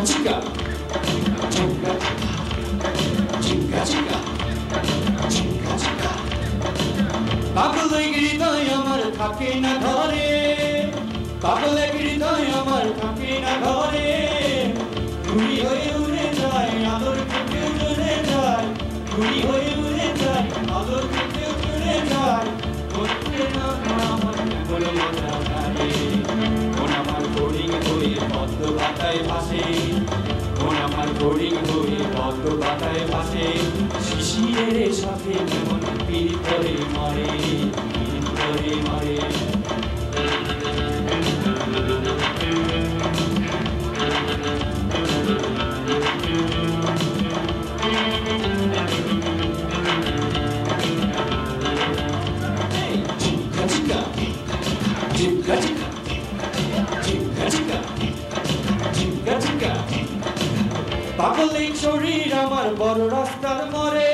চিকা চিকা চিকা চিকা চিকা চিকা পাগলের হৃদয় আমার থাকে না ঘরে পাগলের হৃদয় আমার থাকে না ঘরে ঘুরি হয়ে উড়ে যায় আলোর থেকে উড়ে যায় ঘুরি হয়ে উড়ে যায় আলোর থেকে উড়ে যায় পদ্ম পাতায় ভাসে মন আমার বোরিং হয়ে পদ্ম পাতায় ভাসে শিশিরের সাথে কেমন পীড়িত করে মরে পীড়িত করে মরে চিকা চিকা চিকা চিকা চিকা চিকা পাগলের শরীর আমার বড় রাস্তার মরে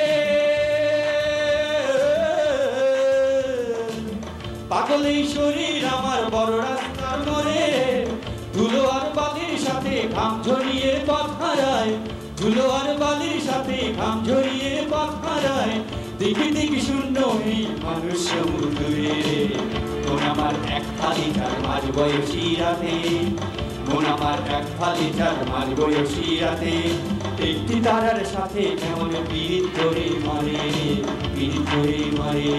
পাগলের শরীর আমার বড় রাস্তার মরে ধুলো আর বালির সাথে ঘাম ঝরিয়ে পথ হারায় ধুলো আর বালির সাথে ঘাম ঝরিয়ে পথ হারায় দেখি দেখি শূন্য এই মানুষ সমুদ্রে মন আমার এক খালি তার মাঝ বয়সী রাতে মন আমার এক ফালি চার মাঝ বয়সী রাতে একটি তারার সাথে কেমন পীড়িত করে মরে পীড়িত করে মরে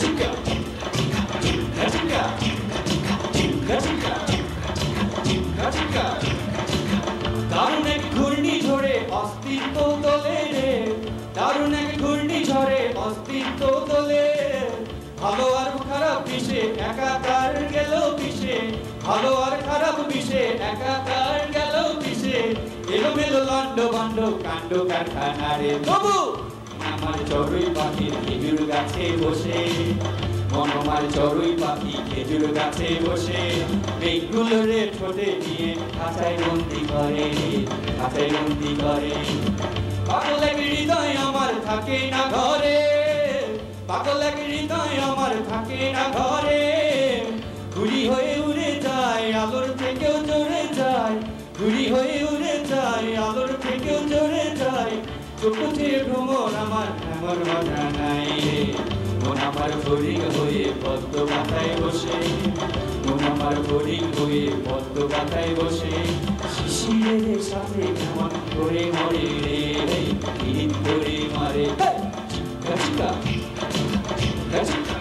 চিকা চিকা চিকা চিকা চিকা চিকা দারুণ এক ঘূর্ণিঝড়ে অস্তিত্ব তোলে রে দারুণ এক ঘূর্ণিঝড়ে অস্তিত্ব তোলে ভালো আর খারাপ মিশে একাকার গেল পিছে ভালো আর খারাপ মিশে একাকার গেল পিছে এলোমেলো লন্ড বন্ড কাণ্ড কারখানা রে তবু আমার চড়ুই পাখি খেজুর গাছে বসে মন আমার চড়ুই পাখি খেজুর গাছে বসে মেঘগুলো রে ঠোঁটে নিয়ে খাঁচায় বন্দি করে খাঁচায় বন্দি করে পাগলের হৃদয় আমার থাকে না ঘরে পাগলের হৃদয় আমার থাকে না ঘরে ঘুরি হয়ে উড়ে যায় আলোর থেকেও চড়ে যায় ঘুরি হয়ে উড়ে যায় আলোর থেকেও চড়ে যায় চোখে ভ্রমণ আমার এমন মজা নাই রে মন আমার ফরিং হয়ে পদ্ম পাতায় বসে মন আমার ফরিং হয়ে পদ্ম পাতায় বসে শিশিরের সাথে কেমন করে মরে রে পীড়িত করে মারে চিকা চিকা চিকা